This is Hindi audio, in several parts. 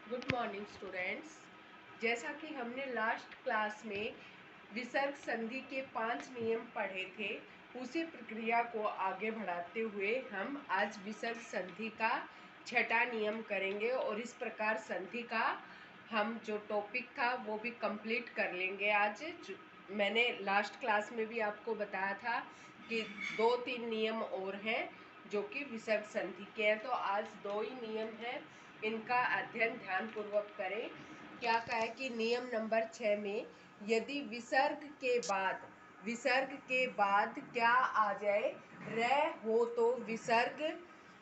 Good morning students. जैसा कि हमने लास्ट क्लास में विसर्ग संधि के 5 नियम पढ़े थे, उसी प्रक्रिया को आगे बढ़ाते हुए हम आज विसर्ग संधि का 6वां नियम करेंगे और इस प्रकार संधि का हम जो टॉपिक था वो भी कंप्लीट कर लेंगे। आज मैंने लास्ट क्लास में भी आपको बताया था कि 2-3 नियम और हैं जो कि विसर्ग संधि के हैं, तो आज 2 ही नियम हैं, इनका अध्ययन ध्यान पूर्वक करें। क्या कहा है कि नियम नंबर 6 में यदि विसर्ग के बाद क्या आ जाए, र हो, तो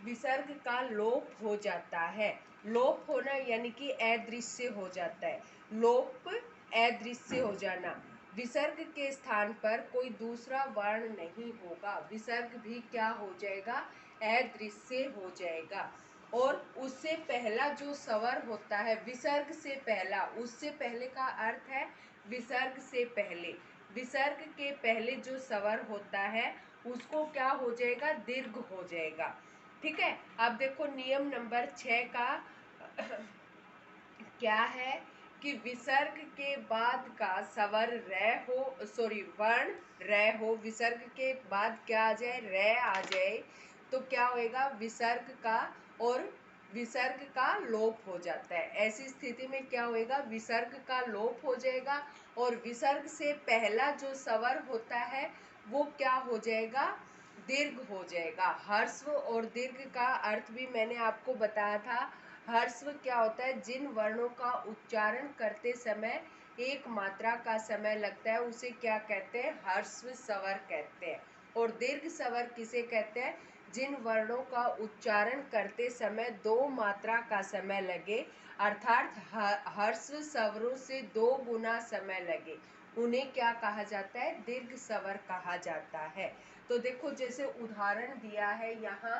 विसर्ग का लोप हो जाता है। लोप होना यानी कि अदृश्य हो जाता है। लोप अदृश्य हो जाना। विसर्ग के स्थान पर कोई दूसरा वर्ण नहीं होगा, विसर्ग भी क्या हो जाएगा, अदृश्य हो जाएगा। और उससे पहला जो स्वर होता है, विसर्ग से पहला, उससे पहले का अर्थ है विसर्ग से पहले। विसर्ग के पहले जो स्वर होता है उसको क्या हो जाएगा, दीर्घ हो जाएगा। ठीक है। अब देखो नियम नंबर 6 का क्या है कि विसर्ग के बाद का स्वर वर्ण र हो, विसर्ग के बाद क्या आ जाए, र आ जाए, तो क्या होएगा, विसर्ग का लोप हो जाता है। ऐसी स्थिति में क्या होएगा, विसर्ग का लोप हो जाएगा और विसर्ग से पहला जो स्वर होता है वो क्या हो जाएगा, दीर्घ हो जाएगा। ह्रस्व और दीर्घ का अर्थ भी मैंने आपको बताया था। ह्रस्व क्या होता है, जिन वर्णों का उच्चारण करते समय एक मात्रा का समय लगता है उसे क्या कहते हैं, ह्रस्व स्वर कहते हैं। और दीर्घ स्वर किसे कहते हैं, जिन वर्णों का उच्चारण करते समय 2 मात्रा का समय लगे, अर्थात ह्रस्व स्वरों से 2 गुना समय लगे, उन्हें क्या कहा जाता है, दीर्घ स्वर कहा जाता है। तो देखो जैसे उदाहरण दिया है यहाँ,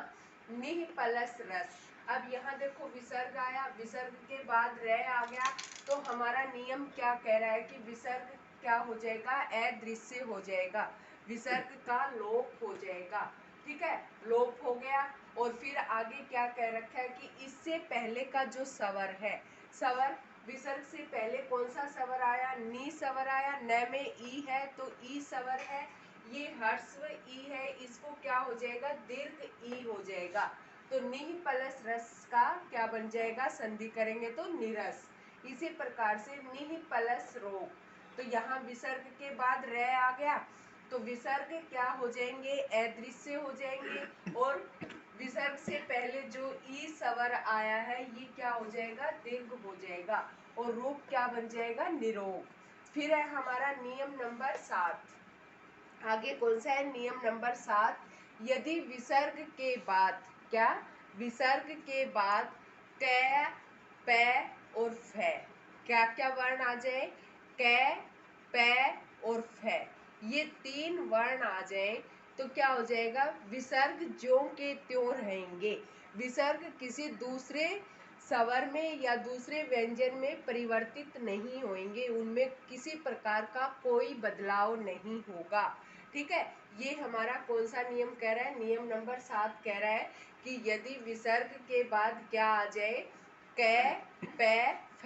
निह प्लस रस। अब यहाँ देखो विसर्ग आया, विसर्ग के बाद र आ गया, तो हमारा नियम क्या कह रहा है कि विसर्ग क्या हो जाएगा, अदृश्य हो जाएगा, विसर्ग का लोप हो जाएगा। ठीक है, लोप हो गया। और फिर आगे क्या कह रखा है कि इससे पहले का जो स्वर है, स्वर विसर्ग से पहले कौन सा स्वर आया, नी स्वर आया, न में ई है तो ई स्वर है, ये ह्रस्व ई है, इसको क्या हो जाएगा, दीर्घ ई हो जाएगा। तो निह प्लस रस का क्या बन जाएगा, संधि करेंगे तो निरस। इसी प्रकार से निह प्लस रोग, तो यहाँ विसर्ग के बाद र आ गया तो विसर्ग क्या हो जाएंगे, अदृश्य हो जाएंगे। और विसर्ग से पहले जो ई स्वर आया है ये क्या हो जाएगा, दीर्घ हो जाएगा और रूप क्या बन जाएगा, निरोग। फिर है हमारा नियम नंबर 7। आगे कौन सा है, नियम नंबर 7, यदि विसर्ग के बाद क्या, विसर्ग के बाद क, प और फ, क्या क्या वर्ण आ जाए, क, प और फ, ये 3 वर्ण आ जाए तो क्या हो जाएगा, विसर्ग ज्यों के त्यों रहेंगे। विसर्ग किसी दूसरे स्वर में या दूसरे व्यंजन में परिवर्तित नहीं होंगे, उनमें किसी प्रकार का कोई बदलाव नहीं होगा। ठीक है, ये हमारा कौन सा नियम कह रहा है, नियम नंबर 7 कह रहा है कि यदि विसर्ग के बाद क्या आ जाए, क, प, फ,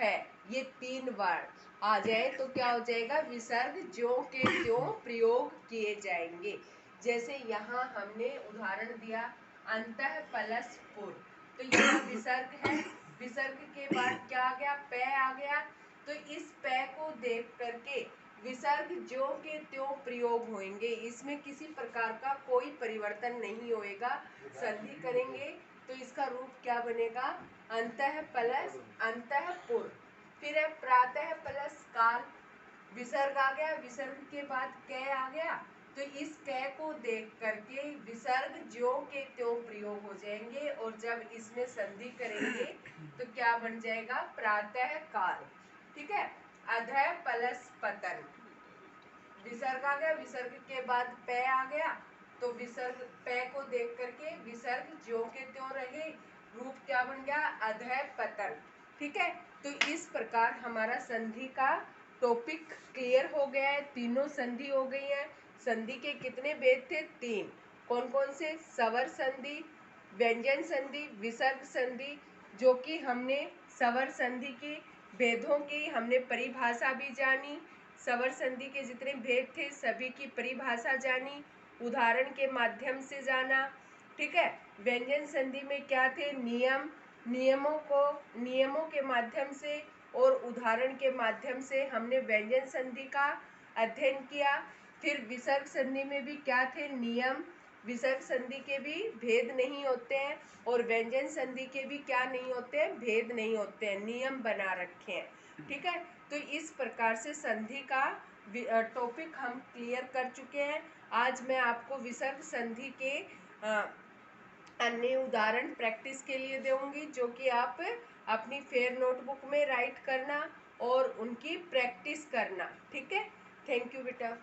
ये 3 वर्ण आ जाए तो क्या हो जाएगा, विसर्ग ज्यों के त्यों प्रयोग किए जाएंगे। जैसे यहाँ हमने उदाहरण दिया अंतः प्लस पुर, तो यहाँ विसर्ग है, विसर्ग के बाद क्या आ गया, प आ गया, तो इस प को देख करके विसर्ग ज्यों के त्यों प्रयोग होंगे, इसमें किसी प्रकार का कोई परिवर्तन नहीं होएगा। संधि करेंगे तो इसका रूप क्या बनेगा, अंतः प्लस अंतःपुर। फिर है प्रातः प्लस काल, विसर्ग आ गया, विसर्ग के बाद क आ गया, तो इस क को देख करके विसर्ग ज्यों के त्यों प्रयोग हो जाएंगे और जब इसमें संधि करेंगे तो क्या बन जाएगा, प्रातः काल। ठीक है, अधः प्लस पतन, विसर्ग आ गया, विसर्ग के बाद प आ गया, तो विसर्ग प को देख करके विसर्ग ज्यों के त्यों रहे, रूप क्या बन गया, अधः पतन। ठीक है, तो इस प्रकार हमारा संधि का टॉपिक क्लियर हो गया है, तीनों संधि हो गई है। संधि के कितने भेद थे, 3। कौन कौन से, स्वर संधि, व्यंजन संधि, विसर्ग संधि, जो कि हमने स्वर संधि की भेदों की हमने परिभाषा भी जानी, स्वर संधि के जितने भेद थे सभी की परिभाषा जानी, उदाहरण के माध्यम से जाना। ठीक है, व्यंजन संधि में क्या थे नियम, नियमों के माध्यम से और उदाहरण के माध्यम से हमने व्यंजन संधि का अध्ययन किया। फिर विसर्ग संधि में भी क्या थे नियम, विसर्ग संधि के भी भेद नहीं होते हैं और व्यंजन संधि के भी क्या नहीं होते हैं, भेद नहीं होते हैं, नियम बना रखे हैं। ठीक है, तो इस प्रकार से संधि का टॉपिक हम क्लियर कर चुके हैं। आज मैं आपको विसर्ग संधि के अन्य उदाहरण प्रैक्टिस के लिए दूंगी, जो कि आप अपनी फेयर नोटबुक में राइट करना और उनकी प्रैक्टिस करना। ठीक है, थैंक यू बेटा।